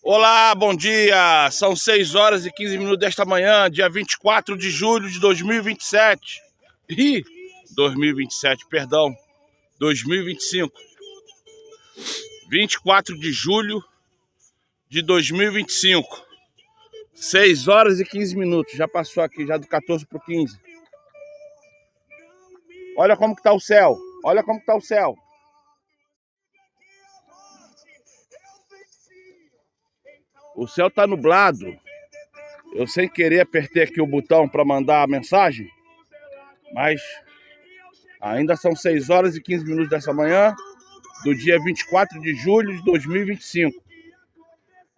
Olá, bom dia! São 6 horas e 15 minutos desta manhã, dia 24 de julho de 2027. Ih, 2027, perdão, 2025. 24 de julho de 2025. 6 horas e 15 minutos, já passou aqui, já do 14 para o 15. Olha como que tá o céu, olha como que tá o céu. O céu tá nublado. Eu sem querer apertei aqui o botão para mandar a mensagem, mas ainda são 6 horas e 15 minutos dessa manhã, do dia 24 de julho de 2025.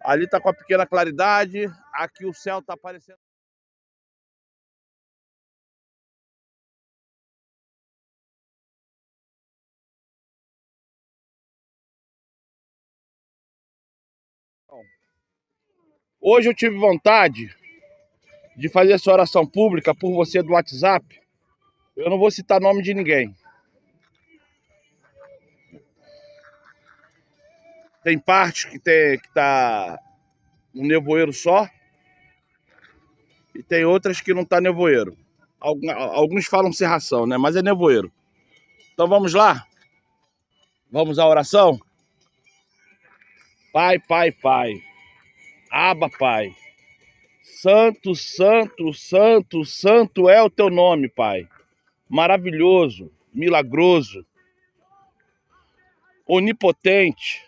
Ali tá com a pequena claridade, aqui o céu tá aparecendo. Hoje eu tive vontade de fazer essa oração pública por você do WhatsApp. Eu não vou citar nome de ninguém. Tem parte que tá um nevoeiro só e tem outras que não tá nevoeiro. Alguns falam cerração, né? Mas é nevoeiro. Então vamos lá? Vamos à oração? Pai, Pai, Pai. Abba, Pai. Santo, Santo, Santo, Santo é o teu nome, Pai. Maravilhoso, milagroso, onipotente,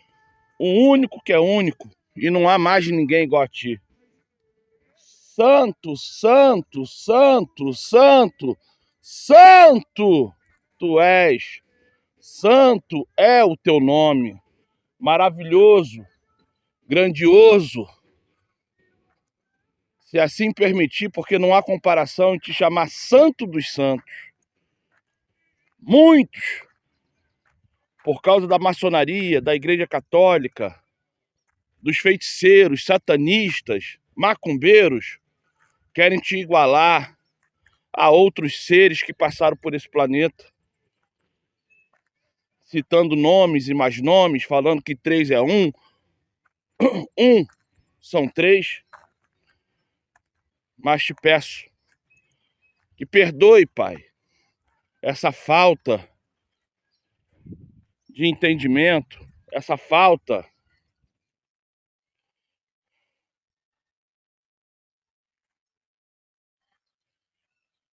o único que é único e não há mais ninguém igual a ti. Santo, Santo, Santo, Santo, Santo tu és. Santo é o teu nome. Maravilhoso, grandioso. Se assim permitir, porque não há comparação em te chamar Santo dos Santos. Muitos, por causa da maçonaria, da Igreja Católica, dos feiticeiros, satanistas, macumbeiros, querem te igualar a outros seres que passaram por esse planeta, citando nomes e mais nomes, falando que 3 é 1, 1 são 3, mas te peço que perdoe, Pai, essa falta de entendimento, essa falta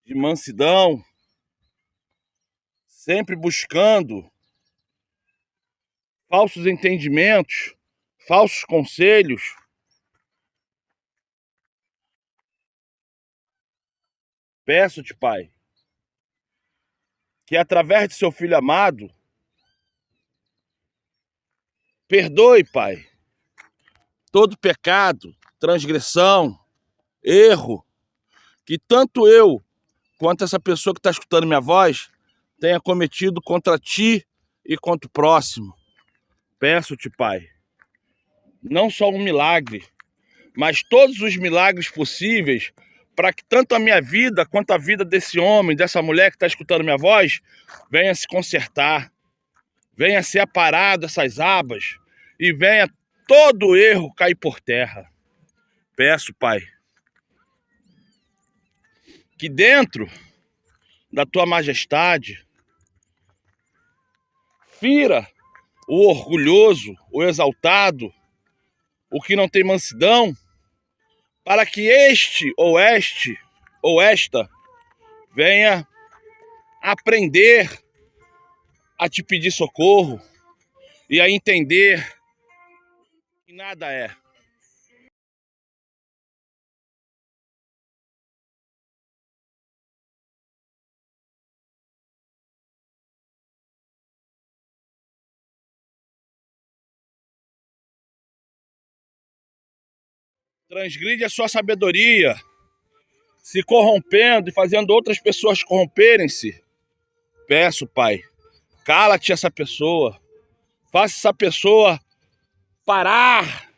de mansidão, sempre buscando falsos entendimentos, falsos conselhos. Peço-te, Pai, que através de seu Filho amado, perdoe, Pai, todo pecado, transgressão, erro, que tanto eu quanto essa pessoa que está escutando minha voz tenha cometido contra ti e contra o próximo. Peço-te, Pai, não só um milagre, mas todos os milagres possíveis para que tanto a minha vida quanto a vida desse homem, dessa mulher que está escutando minha voz, venha se consertar, venha ser aparado essas abas e venha todo erro cair por terra. Peço, Pai, que dentro da tua majestade, fira o orgulhoso, o exaltado, o que não tem mansidão, para que este ou esta venha aprender a te pedir socorro e a entender que nada é. Transgride a sua sabedoria, se corrompendo e fazendo outras pessoas corromperem-se. Peço, Pai, cala-te essa pessoa, faça essa pessoa parar,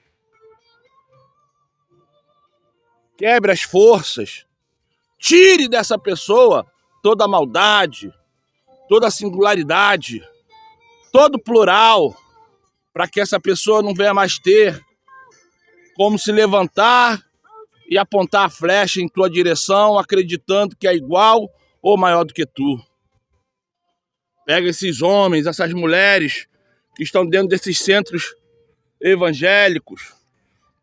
quebre as forças, tire dessa pessoa toda a maldade, toda a singularidade, todo o plural, para que essa pessoa não venha mais ter como se levantar e apontar a flecha em tua direção, acreditando que é igual ou maior do que tu. Pega esses homens, essas mulheres que estão dentro desses centros evangélicos,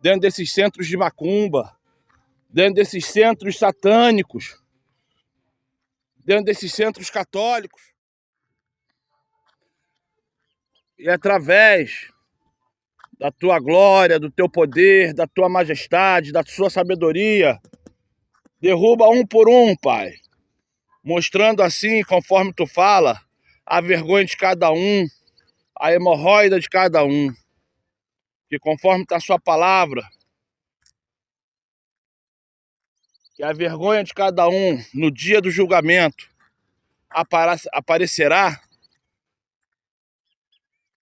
dentro desses centros de macumba, dentro desses centros satânicos, dentro desses centros católicos. E através da tua glória, do teu poder, da tua majestade, da sua sabedoria, derruba um por um, Pai, mostrando assim, conforme tu fala, a vergonha de cada um, a hemorroida de cada um, que conforme está a sua palavra, que a vergonha de cada um no dia do julgamento aparecerá.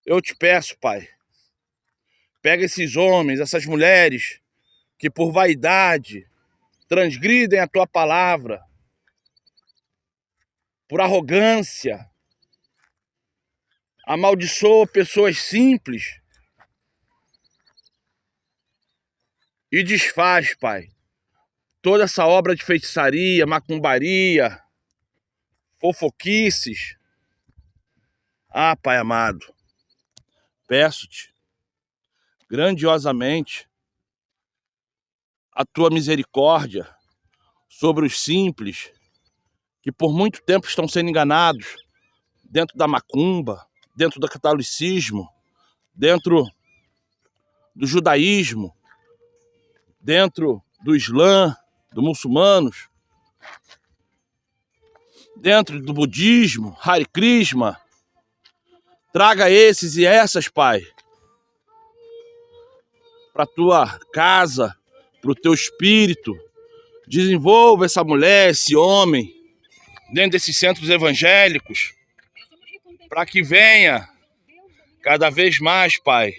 Eu te peço, Pai, pega esses homens, essas mulheres que por vaidade transgridem a tua palavra, por arrogância, amaldiçoa pessoas simples e desfaz, Pai, toda essa obra de feitiçaria, macumbaria, fofoquices. Ah, Pai amado, peço-te grandiosamente a tua misericórdia sobre os simples que por muito tempo estão sendo enganados dentro da macumba, dentro do catolicismo, dentro do judaísmo, dentro do islã, dos muçulmanos, dentro do budismo, Hare Krishna. Traga esses e essas, Pai, para tua casa, para o teu espírito. Desenvolva essa mulher, esse homem, dentro desses centros evangélicos, para que venha cada vez mais, Pai,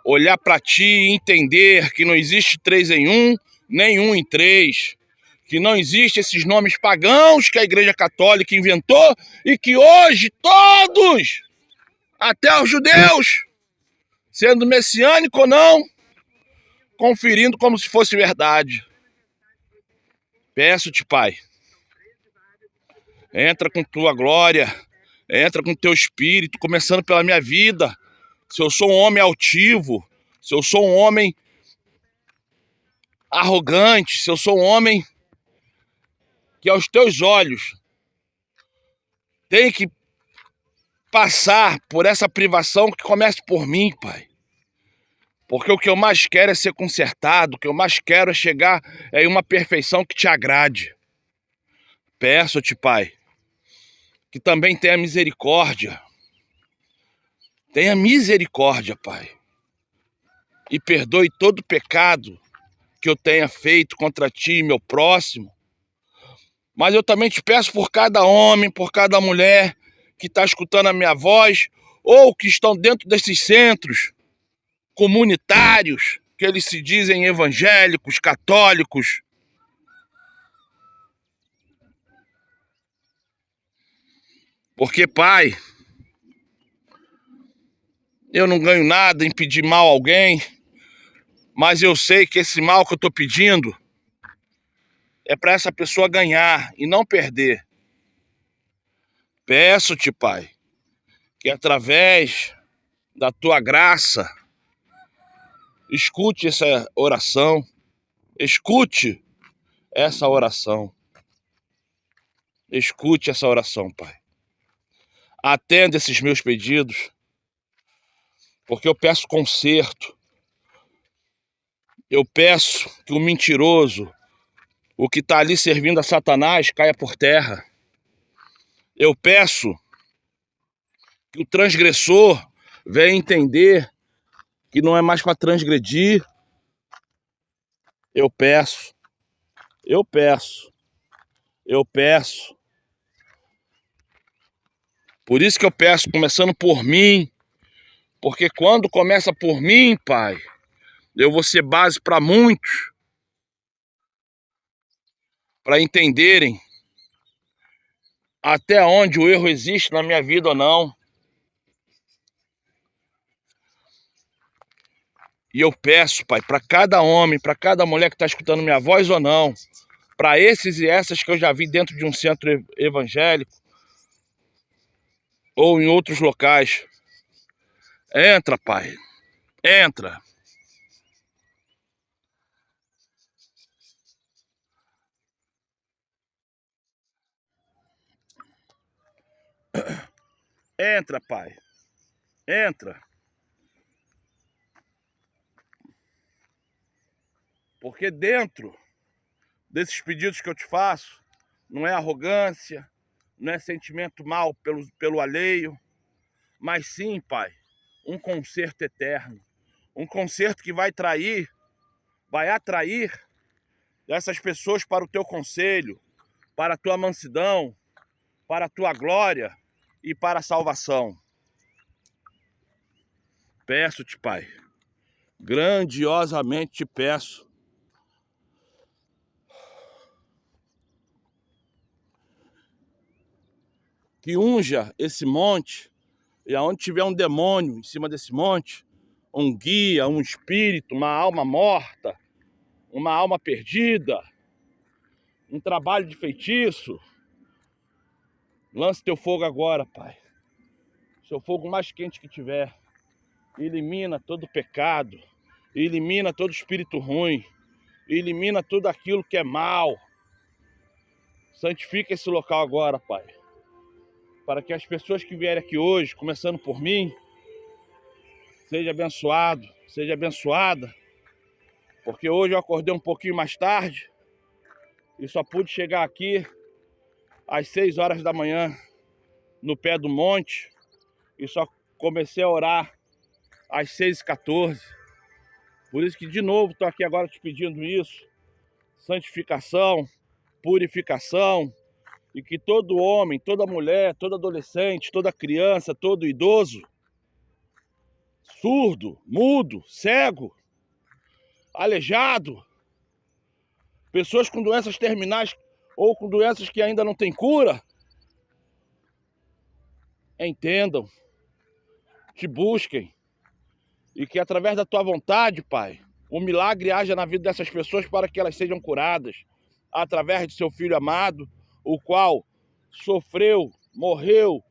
olhar para ti e entender que não existe 3 em 1, nem 1 em 3. Que não existe esses nomes pagãos que a Igreja Católica inventou e que hoje todos, até os judeus, sendo messiânico ou não, conferindo como se fosse verdade. Peço-te, Pai, entra com tua glória, entra com teu espírito, começando pela minha vida. Se eu sou um homem altivo, se eu sou um homem arrogante, se eu sou um homem que aos teus olhos tem que passar por essa privação, que comece por mim, Pai. Porque o que eu mais quero é ser consertado, o que eu mais quero é chegar em uma perfeição que te agrade. Peço-te, Pai, que também tenha misericórdia. Tenha misericórdia, Pai. E perdoe todo pecado que eu tenha feito contra ti e meu próximo. Mas eu também te peço por cada homem, por cada mulher que está escutando a minha voz, ou que estão dentro desses centros comunitários, que eles se dizem evangélicos, católicos. Porque, Pai, eu não ganho nada em pedir mal a alguém, mas eu sei que esse mal que eu estou pedindo é para essa pessoa ganhar e não perder. Peço-te, Pai, que através da tua graça, escute essa oração, escute essa oração, escute essa oração, Pai. Atenda esses meus pedidos, porque eu peço conserto. Eu peço que o mentiroso, o que está ali servindo a Satanás, caia por terra. Eu peço que o transgressor venha entender que não é mais para transgredir. Eu peço, eu peço, eu peço. Por isso que eu peço, começando por mim, porque quando começa por mim, Pai, eu vou ser base para muitos, para entenderem até onde o erro existe na minha vida ou não. E eu peço, Pai, para cada homem, para cada mulher que está escutando minha voz ou não, para esses e essas que eu já vi dentro de um centro evangélico ou em outros locais. Entra, Pai. Entra. Entra, Pai. Entra. Porque dentro desses pedidos que eu te faço, não é arrogância, não é sentimento mal pelo alheio, mas sim, Pai, um conserto eterno. Um conserto que vai atrair essas pessoas para o teu conselho, para a tua mansidão, para a tua glória e para a salvação. Peço-te, Pai, grandiosamente te peço, que unja esse monte, e aonde tiver um demônio em cima desse monte, um guia, um espírito, uma alma morta, uma alma perdida, um trabalho de feitiço, lance teu fogo agora, Pai. Seu fogo mais quente que tiver. Elimina todo pecado, elimina todo espírito ruim, elimina tudo aquilo que é mal. Santifica esse local agora, Pai, para que as pessoas que vierem aqui hoje, começando por mim, seja abençoado, seja abençoada, porque hoje eu acordei um pouquinho mais tarde e só pude chegar aqui às 6 horas da manhã, no pé do monte, e só comecei a orar às 6h14. Por isso que de novo estou aqui agora te pedindo isso, santificação, purificação, e que todo homem, toda mulher, todo adolescente, toda criança, todo idoso, surdo, mudo, cego, aleijado, pessoas com doenças terminais ou com doenças que ainda não têm cura, entendam, te busquem, e que através da tua vontade, Pai, o milagre haja na vida dessas pessoas para que elas sejam curadas, através de seu Filho amado, o qual sofreu, morreu,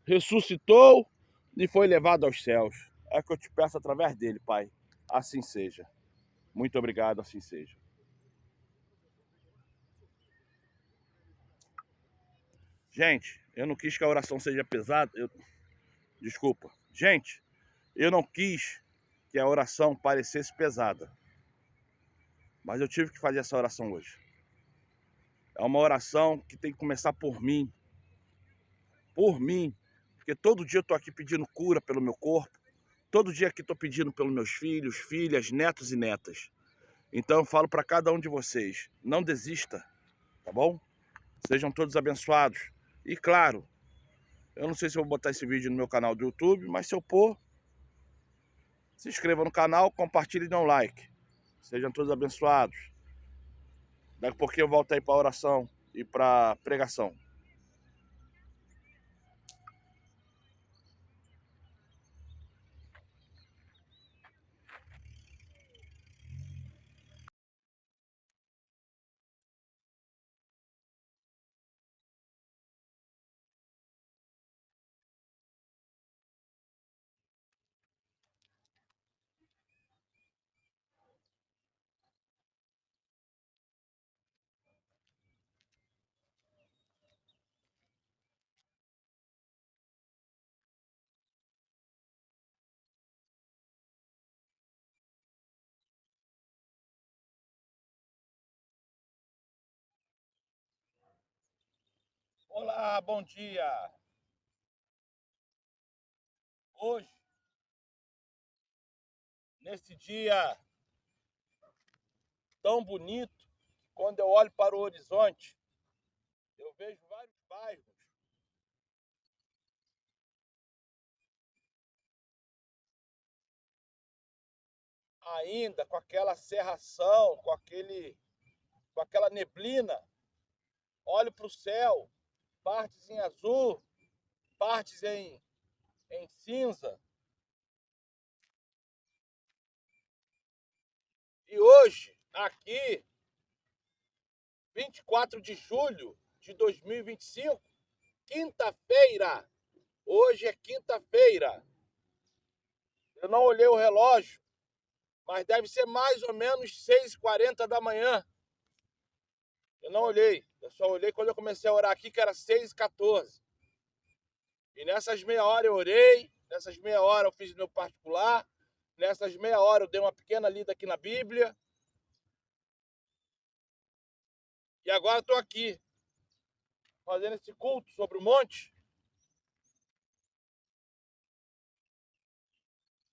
ressuscitou e foi levado aos céus. É o que eu te peço através dele, Pai. Assim seja. Muito obrigado, assim seja. Gente, eu não quis que a oração seja pesada. Desculpa. Gente, eu não quis que a oração parecesse pesada. Mas eu tive que fazer essa oração hoje. É uma oração que tem que começar por mim. Por mim. Porque todo dia eu estou aqui pedindo cura pelo meu corpo. Todo dia aqui estou pedindo pelos meus filhos, filhas, netos e netas. Então eu falo para cada um de vocês, não desista, tá bom? Sejam todos abençoados. E claro, eu não sei se eu vou botar esse vídeo no meu canal do YouTube, mas se eu pôr, se inscreva no canal, compartilhe e dê um like. Sejam todos abençoados. Daqui a pouquinho eu volto aí para oração e para pregação. Olá, bom dia! Hoje, nesse dia tão bonito, quando eu olho para o horizonte, eu vejo vários bairros ainda com aquela cerração, com aquela neblina. Olho para o céu, partes em azul, partes em cinza. E hoje, aqui, 24 de julho de 2025, quinta-feira. Hoje é quinta-feira. Eu não olhei o relógio, mas deve ser mais ou menos 6h40 da manhã. Eu não olhei. Eu só olhei quando eu comecei a orar aqui, que era 6h14. E nessas meia hora eu orei, nessas meia hora eu fiz meu particular, nessas meia hora eu dei uma pequena lida aqui na Bíblia. E agora estou aqui, fazendo esse culto sobre o monte.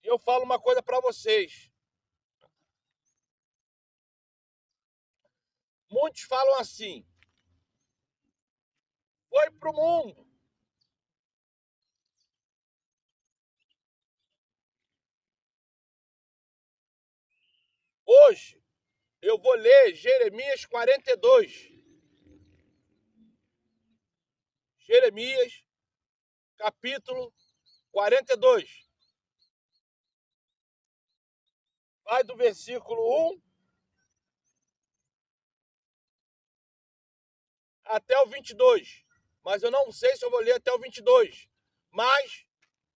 E eu falo uma coisa para vocês. Muitos falam assim: foi pro mundo. Hoje eu vou ler Jeremias 42. Jeremias, capítulo 42. Vai do versículo 1 até o 22. Mas eu não sei se eu vou ler até o 22. Mas,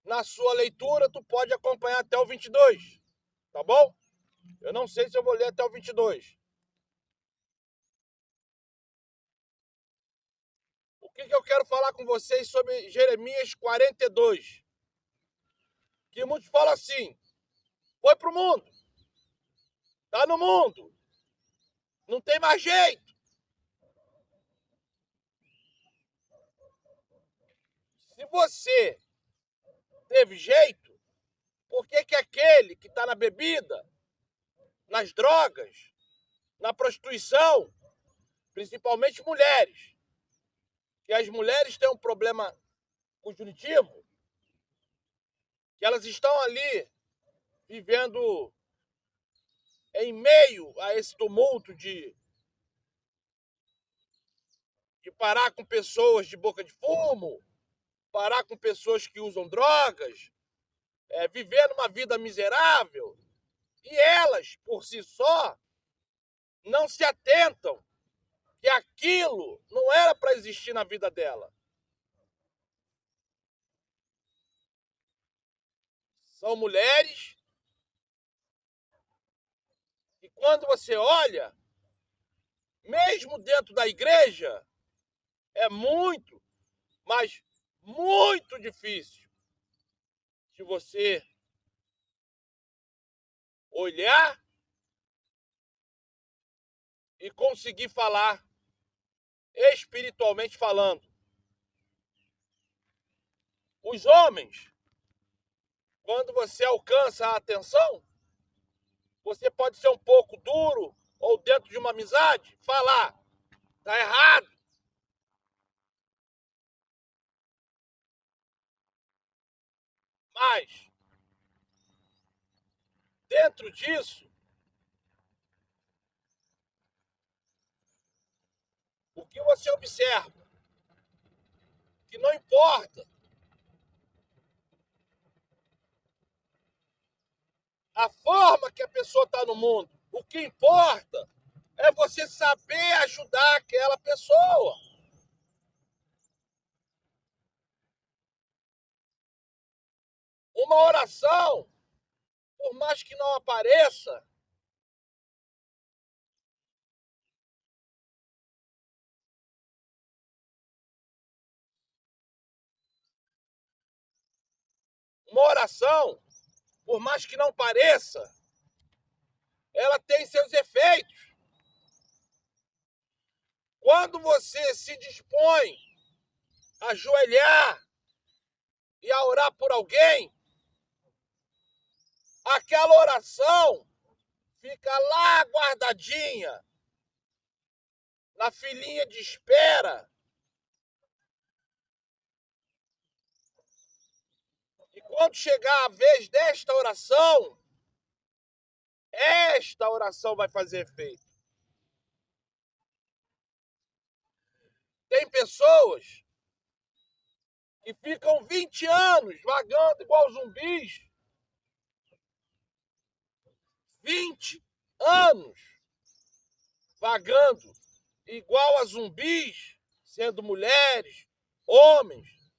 na sua leitura, tu pode acompanhar até o 22. Tá bom? Eu não sei se eu vou ler até o 22. O que eu quero falar com vocês sobre Jeremias 42? Que muitos falam assim: foi pro mundo. Tá no mundo. Não tem mais jeito. Se você teve jeito, por que aquele que está na bebida, nas drogas, na prostituição, principalmente mulheres, que as mulheres têm um problema conjuntivo, que elas estão ali vivendo em meio a esse tumulto de parar com pessoas de boca de fumo, parar com pessoas que usam drogas, viver uma vida miserável, e elas, por si só, não se atentam que aquilo não era para existir na vida dela. São mulheres que, quando você olha, mesmo dentro da igreja, é muito, mas muito difícil de você olhar e conseguir falar, espiritualmente falando. Os homens, quando você alcança a atenção, você pode ser um pouco duro, ou dentro de uma amizade, falar: tá errado. Mas, dentro disso, o que você observa, que não importa a forma que a pessoa está no mundo, o que importa é você saber ajudar aquela pessoa. Uma oração, por mais que não apareça, uma oração, por mais que não pareça, ela tem seus efeitos. Quando você se dispõe a ajoelhar e a orar por alguém, aquela oração fica lá guardadinha, na filinha de espera. E quando chegar a vez desta oração, esta oração vai fazer efeito. Tem pessoas que ficam 20 anos vagando igual zumbis. 20 anos vagando igual a zumbis, sendo mulheres, homens,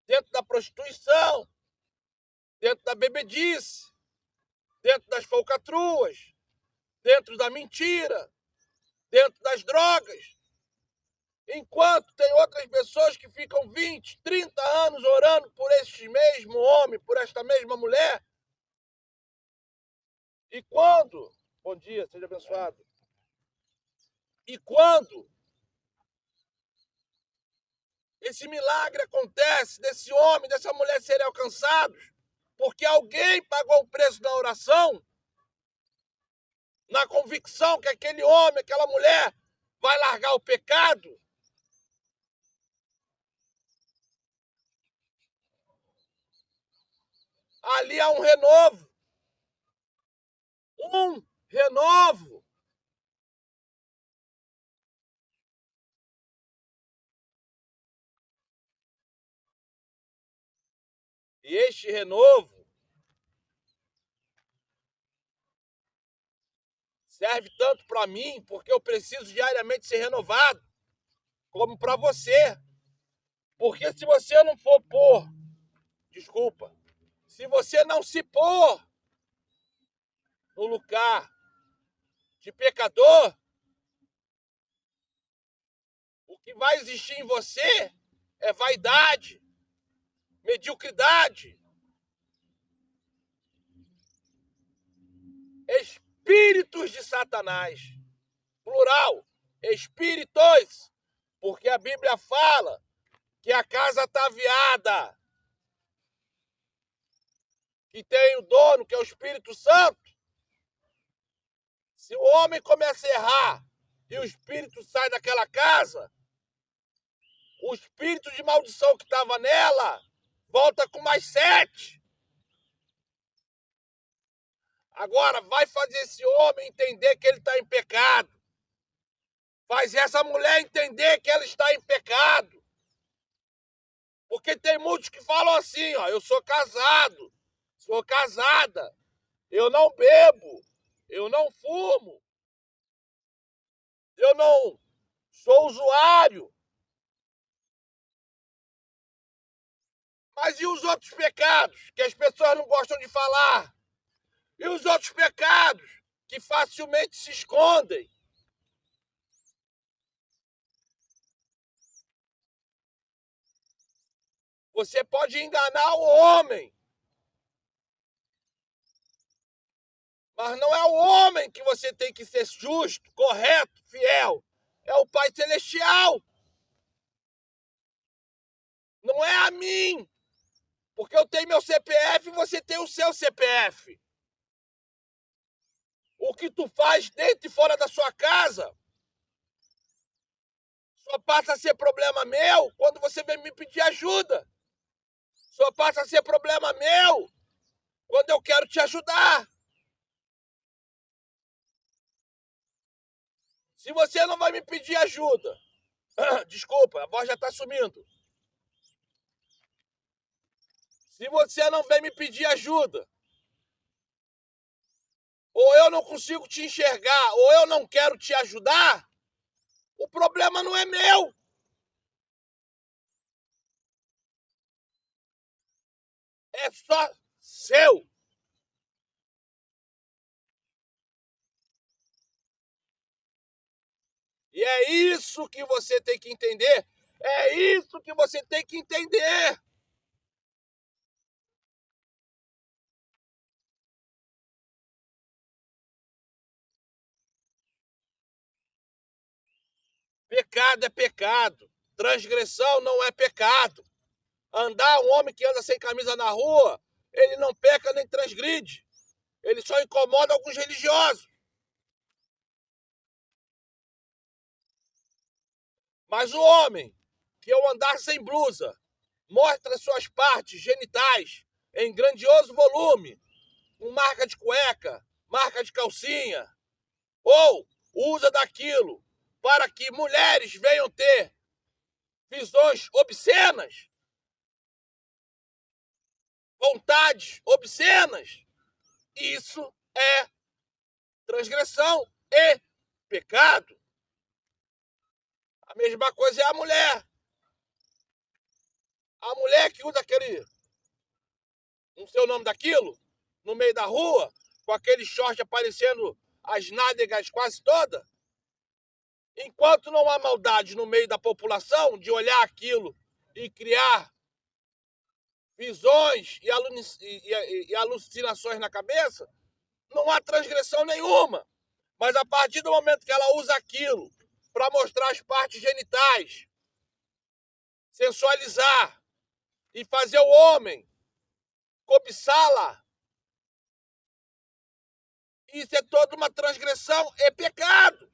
dentro da prostituição, dentro da bebedice, dentro das falcatruas, dentro da mentira, dentro das drogas. Enquanto tem outras pessoas que ficam 20, 30 anos orando por este mesmo homem, por esta mesma mulher. E quando... Bom dia, seja abençoado. E quando esse milagre acontece, desse homem, dessa mulher serem alcançados, porque alguém pagou o preço da oração, na convicção que aquele homem, aquela mulher vai largar o pecado, ali há um renovo. Um renovo. E este renovo serve tanto para mim, porque eu preciso diariamente ser renovado, como para você. Porque se você não for pôr, desculpa, se você não se pôr no lugar de pecador, o que vai existir em você é vaidade, mediocridade, espíritos de Satanás. Plural, espíritos, porque a Bíblia fala que a casa está aviada, que tem o dono, que é o Espírito Santo. Se o homem começa a errar e o espírito sai daquela casa, o espírito de maldição que estava nela volta com mais 7. Agora, vai fazer esse homem entender que ele está em pecado. Faz essa mulher entender que ela está em pecado. Porque tem muitos que falam assim, ó, eu sou casado, sou casada, eu não bebo, eu não fumo, eu não sou usuário. Mas e os outros pecados que as pessoas não gostam de falar? E os outros pecados que facilmente se escondem? Você pode enganar o homem, mas não é o homem que você tem que ser justo, correto, fiel. É o Pai Celestial. Não é a mim. Porque eu tenho meu CPF e você tem o seu CPF. O que tu faz dentro e fora da sua casa só passa a ser problema meu quando você vem me pedir ajuda. Só passa a ser problema meu quando eu quero te ajudar. Se você não vai me pedir ajuda, desculpa, a voz já está sumindo. Se você não vem me pedir ajuda, ou eu não consigo te enxergar, ou eu não quero te ajudar, o problema não é meu. É só seu. E é isso que você tem que entender. É isso que você tem que entender. Pecado é pecado. Transgressão não é pecado. Andar, um homem que anda sem camisa na rua, ele não peca nem transgride. Ele só incomoda alguns religiosos. Mas o homem que ao andar sem blusa mostra suas partes genitais em grandioso volume, com marca de cueca, marca de calcinha, ou usa daquilo para que mulheres venham ter visões obscenas, vontades obscenas, isso é transgressão e pecado. A mesma coisa é a mulher. A mulher que usa aquele, não sei o nome daquilo, no meio da rua, com aquele short aparecendo as nádegas quase todas. Enquanto não há maldade no meio da população de olhar aquilo e criar visões e alucinações na cabeça, não há transgressão nenhuma. Mas a partir do momento que ela usa aquilo para mostrar as partes genitais, sensualizar e fazer o homem cobiçá-la, isso é toda uma transgressão, é pecado.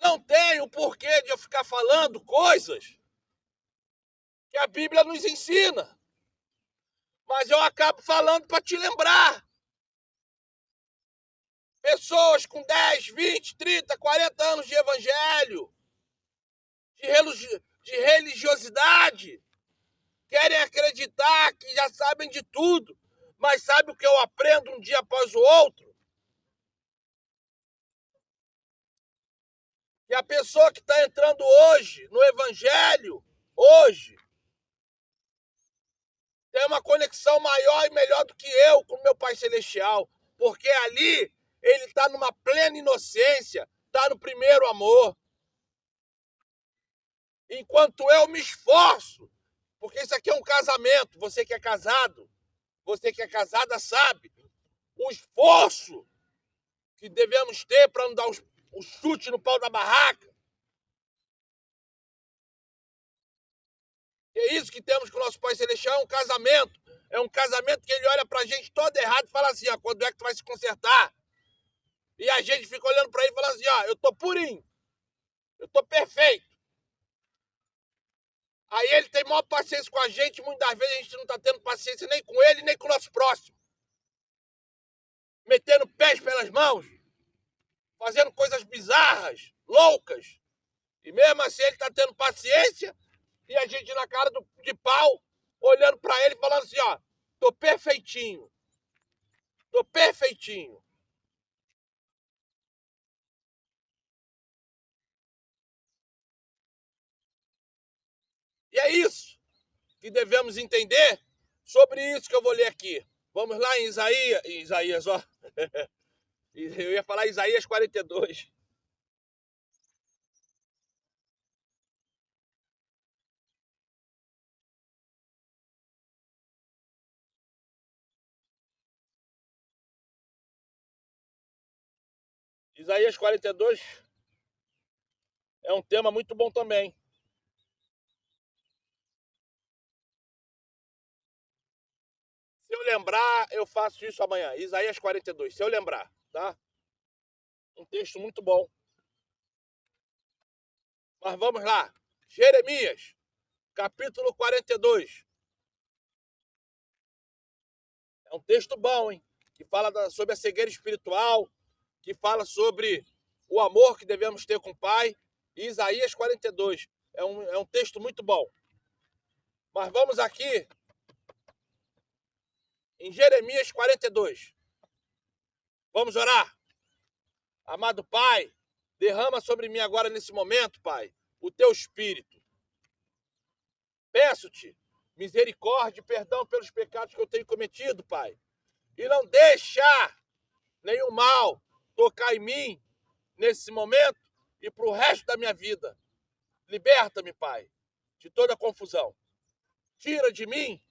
Não tem o porquê de eu ficar falando coisas que a Bíblia nos ensina. Mas eu acabo falando para te lembrar. Pessoas com 10, 20, 30, 40 anos de evangelho, de religiosidade, querem acreditar que já sabem de tudo, mas sabe o que eu aprendo um dia após o outro? Que a pessoa que está entrando hoje no evangelho, hoje, tem uma conexão maior e melhor do que eu com meu Pai Celestial, porque ali ele está numa plena inocência, está no primeiro amor. Enquanto eu me esforço, porque isso aqui é um casamento, você que é casado, você que é casada sabe o esforço que devemos ter para não dar o chute no pau da barraca. É isso que temos com o nosso Pai Celestial, é um casamento. É um casamento que ele olha pra gente todo errado e fala assim, ó, quando é que tu vai se consertar? E a gente fica olhando pra ele e fala assim, ó, eu tô purinho, eu tô perfeito. Aí ele tem maior paciência com a gente, muitas vezes a gente não tá tendo paciência nem com ele, nem com o nosso próximo. Metendo pés pelas mãos, fazendo coisas bizarras, loucas. E mesmo assim ele tá tendo paciência e a gente na cara de pau, olhando pra ele e falando assim, ó, tô perfeitinho. Tô perfeitinho. E é isso que devemos entender sobre isso que eu vou ler aqui. Vamos lá em Isaías, ó. Eu ia falar Isaías 42. Isaías 42 é um tema muito bom também. Se eu lembrar, eu faço isso amanhã. Isaías 42, se eu lembrar, tá? Um texto muito bom. Mas vamos lá. Jeremias, capítulo 42. É um texto bom, hein? Que fala sobre a cegueira espiritual, que fala sobre o amor que devemos ter com o Pai. E Isaías 42. É um texto muito bom. Mas vamos aqui em Jeremias 42. Vamos orar. Amado Pai, derrama sobre mim agora nesse momento, Pai, o teu espírito. Peço-te misericórdia e perdão pelos pecados que eu tenho cometido, Pai. E não deixa nenhum mal tocar em mim nesse momento e para o resto da minha vida. Liberta-me, Pai, de toda confusão. Tira de mim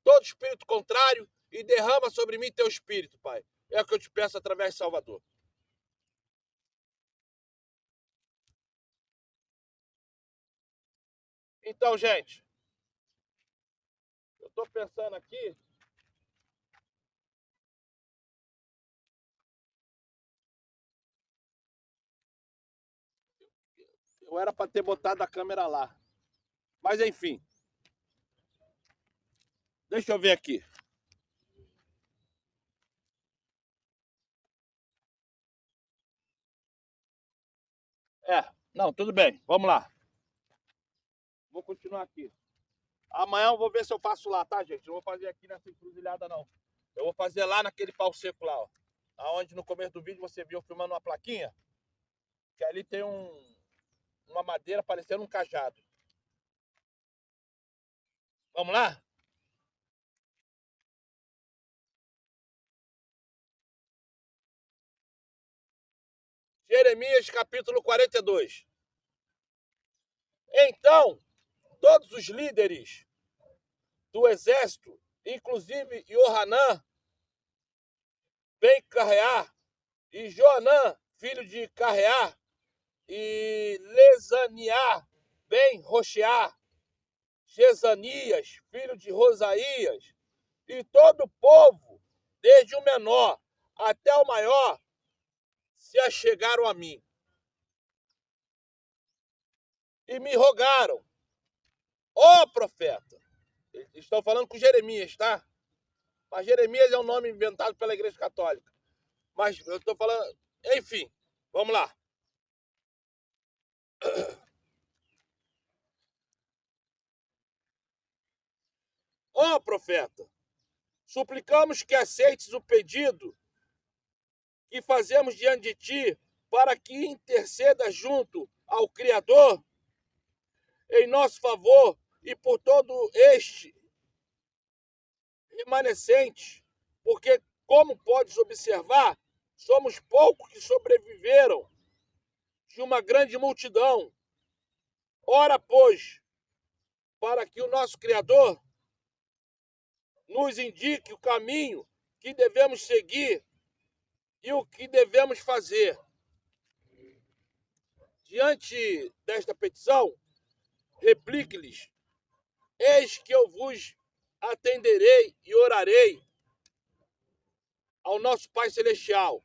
todo espírito contrário e derrama sobre mim teu espírito, Pai. É o que eu te peço através de Salvador. Então, gente, eu estou pensando aqui. Eu era para ter botado a câmera lá. Mas enfim. Deixa eu ver aqui. Não, tudo bem. Vamos lá. Vou continuar aqui. Amanhã eu vou ver se eu faço lá, tá, gente? Não vou fazer aqui nessa encruzilhada, não. Eu vou fazer lá naquele pau seco lá, ó. Aonde no começo do vídeo você viu filmando uma plaquinha. Que ali tem uma madeira parecendo um cajado. Vamos lá? Jeremias capítulo 42. Então, todos os líderes do exército, inclusive Johanã, ben Carrear, e Joanã, filho de Carrear, e Lesaniá, ben Rochear, Jezanias, filho de Rosaías, e todo o povo, desde o menor até o maior, se achegaram a mim. E me rogaram, ó profeta. Eles estão falando com Jeremias, tá? Mas Jeremias é um nome inventado pela Igreja Católica. Mas eu estou falando... Enfim, vamos lá. Ó profeta, suplicamos que aceites o pedido que fazemos diante de ti para que interceda junto ao Criador em nosso favor e por todo este remanescente, porque, como podes observar, somos poucos que sobreviveram de uma grande multidão. Ora, pois, para que o nosso Criador nos indique o caminho que devemos seguir e o que devemos fazer. Diante desta petição, replique-lhes: eis que eu vos atenderei e orarei ao nosso Pai Celestial,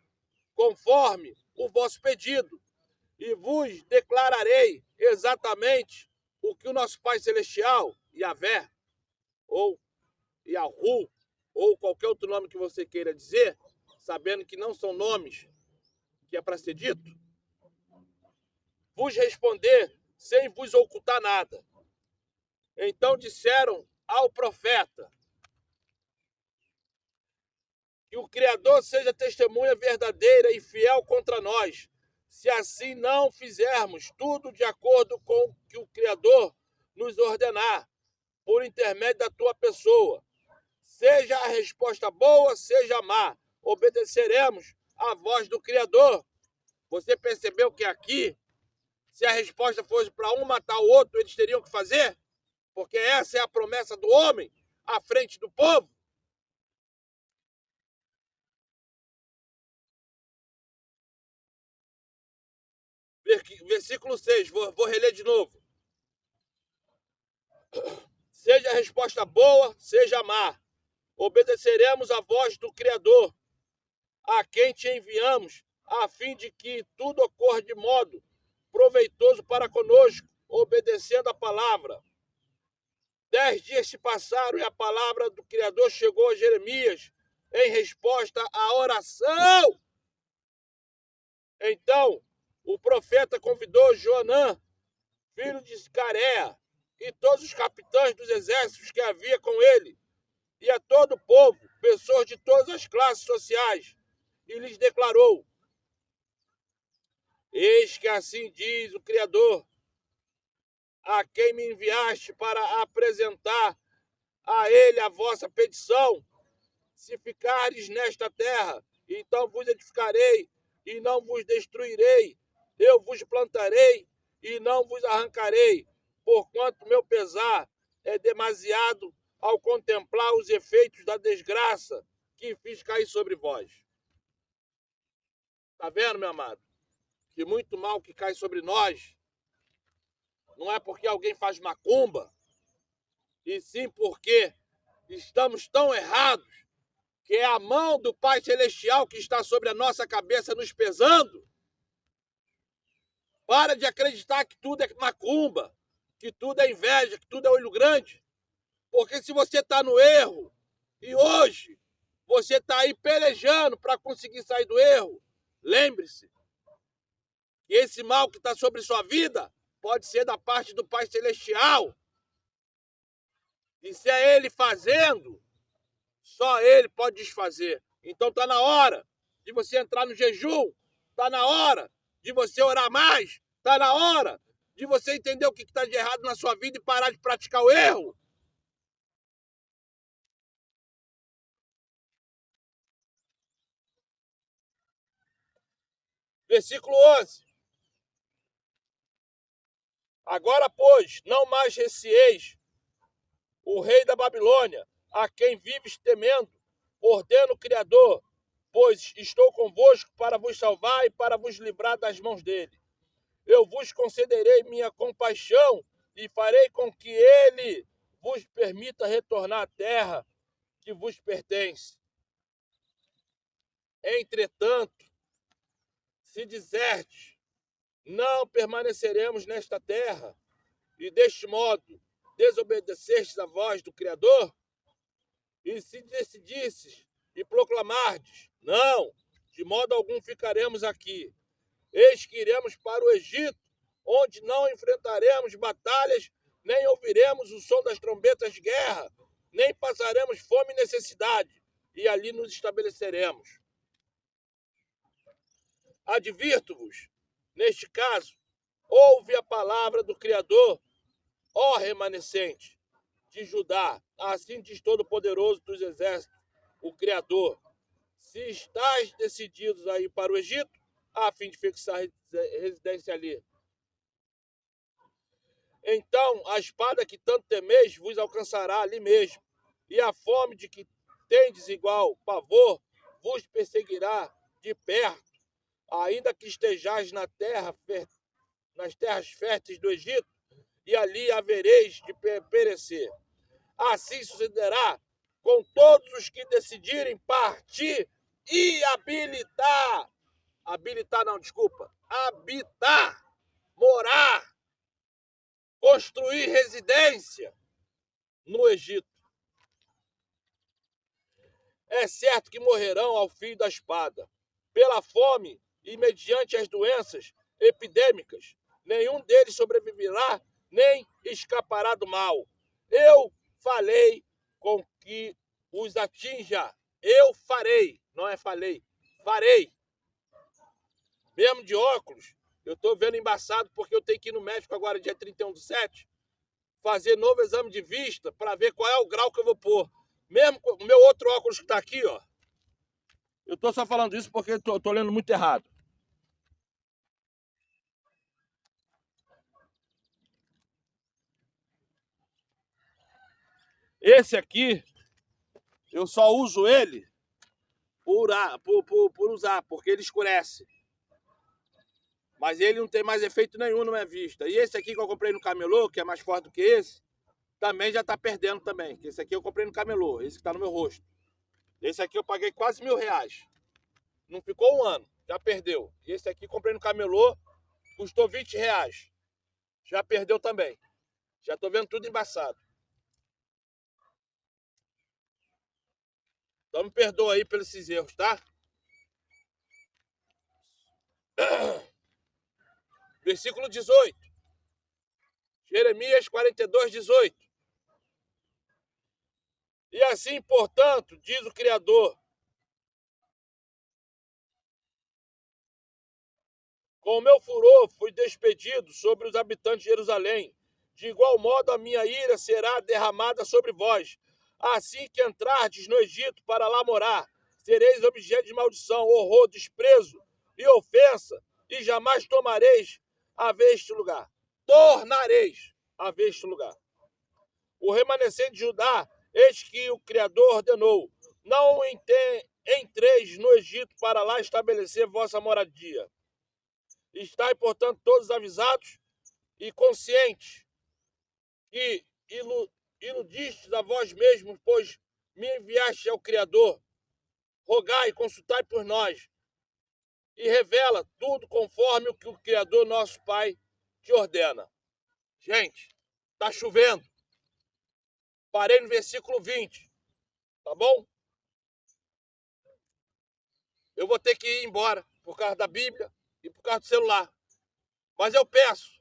conforme o vosso pedido, e vos declararei exatamente o que o nosso Pai Celestial, Yahvé, ou Yahu, ou qualquer outro nome que você queira dizer, sabendo que não são nomes que é para ser dito, vos responder sem vos ocultar nada. Então disseram ao profeta: que o Criador seja testemunha verdadeira e fiel contra nós, se assim não fizermos tudo de acordo com o que o Criador nos ordenar, por intermédio da tua pessoa. Seja a resposta boa, seja má, obedeceremos à voz do Criador. Você percebeu que aqui, se a resposta fosse para um matar o outro, eles teriam que fazer? Porque essa é a promessa do homem à frente do povo. Versículo 6, vou reler de novo. Seja a resposta boa, seja má, obedeceremos à voz do Criador, a quem te enviamos, a fim de que tudo ocorra de modo proveitoso para conosco, obedecendo a palavra. 10 dias se passaram e a palavra do Criador chegou a Jeremias em resposta à oração. Então, o profeta convidou Joanã, filho de Caréa, e todos os capitães dos exércitos que havia com ele, e a todo o povo, pessoas de todas as classes sociais, e lhes declarou: eis que assim diz o Criador, a quem me enviaste para apresentar a ele a vossa petição. Se ficares nesta terra, então vos edificarei e não vos destruirei. Eu vos plantarei e não vos arrancarei, porquanto meu pesar é demasiado ao contemplar os efeitos da desgraça que fiz cair sobre vós. Está vendo, meu amado? Que muito mal que cai sobre nós não é porque alguém faz macumba, e sim porque estamos tão errados que é a mão do Pai Celestial que está sobre a nossa cabeça nos pesando. Para de acreditar que tudo é macumba, que tudo é inveja, que tudo é olho grande. Porque se você está no erro, e hoje você está aí pelejando para conseguir sair do erro, lembre-se que esse mal que está sobre sua vida pode ser da parte do Pai Celestial. E se é ele fazendo, só ele pode desfazer. Então está na hora de você entrar no jejum, está na hora de você orar mais, está na hora de você entender o que está de errado na sua vida e parar de praticar o erro. Versículo 11. Agora, pois, não mais recieis o rei da Babilônia, a quem vives temendo, ordena o Criador, pois estou convosco para vos salvar e para vos livrar das mãos dele. Eu vos concederei minha compaixão e farei com que ele vos permita retornar à terra que vos pertence. Entretanto, se dizerdes, não permaneceremos nesta terra, e deste modo desobedecestes a voz do Criador, e se decidisses e proclamardes, não, de modo algum ficaremos aqui, eis que iremos para o Egito, onde não enfrentaremos batalhas, nem ouviremos o som das trombetas de guerra, nem passaremos fome e necessidade, e ali nos estabeleceremos. Advirto-vos, neste caso, ouve a palavra do Criador, ó remanescente de Judá, assim diz Todo-Poderoso dos Exércitos, o Criador. Se estáis decididos a ir para o Egito, a fim de fixar residência ali, então a espada que tanto temeis vos alcançará ali mesmo, e a fome de que tendes igual pavor vos perseguirá de perto, ainda que estejais nas terras férteis do Egito, e ali havereis de perecer. Assim sucederá com todos os que decidirem partir e habitar, morar, construir residência no Egito. É certo que morrerão ao fio da espada, pela fome e mediante as doenças epidêmicas. Nenhum deles sobreviverá, nem escapará do mal. Eu falei com que os atinja. Eu farei, não é falei, farei. Mesmo de óculos, eu estou vendo embaçado porque eu tenho que ir no médico agora, dia 31/7, fazer novo exame de vista para ver qual é o grau que eu vou pôr. Mesmo com o meu outro óculos que está aqui, ó. Eu estou só falando isso porque estou lendo muito errado. Esse aqui, eu só uso ele por usar, porque ele escurece. Mas ele não tem mais efeito nenhum na minha vista. E esse aqui que eu comprei no camelô, que é mais forte do que esse, também já está perdendo também. Esse aqui eu comprei no camelô, esse que está no meu rosto. Esse aqui eu paguei quase R$1.000. Não ficou um ano, já perdeu. E esse aqui comprei no camelô, custou R$20. Já perdeu também. Já estou vendo tudo embaçado. Então me perdoa aí pelos esses erros, tá? Versículo 18. Jeremias 42:18. E assim, portanto, diz o Criador, com o meu furor fui despedido sobre os habitantes de Jerusalém. De igual modo a minha ira será derramada sobre vós. Assim que entrardes no Egito para lá morar, sereis objeto de maldição, horror, desprezo e ofensa, e jamais tomareis a ver este lugar. Tornareis a ver este lugar. O remanescente de Judá, eis que o Criador ordenou, não entreis no Egito para lá estabelecer vossa moradia. Estai, portanto, todos avisados e conscientes que iludistes a vós mesmos, pois me enviaste ao Criador. Rogai e consultai por nós, e revela tudo conforme o que o Criador, nosso Pai, te ordena. Gente, tá chovendo. Parei no versículo 20, tá bom? Eu vou ter que ir embora por causa da Bíblia e por causa do celular. Mas eu peço,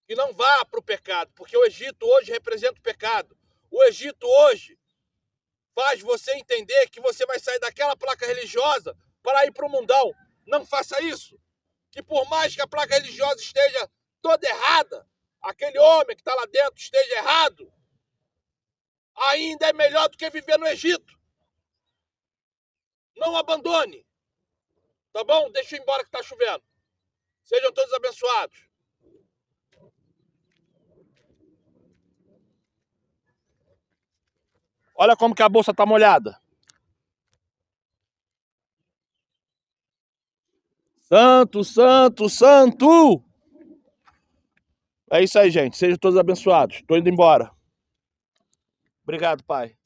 que não vá para o pecado, porque o Egito hoje representa o pecado. O Egito hoje faz você entender que você vai sair daquela placa religiosa para ir para o mundão. Não faça isso. Que por mais que a placa religiosa esteja toda errada, aquele homem que está lá dentro esteja errado, ainda é melhor do que viver no Egito. Não abandone. Tá bom? Deixa eu ir embora que está chovendo. Sejam todos abençoados. Olha como que a bolsa tá molhada. Santo, santo, santo! É isso aí, gente. Sejam todos abençoados. Tô indo embora. Obrigado, pai.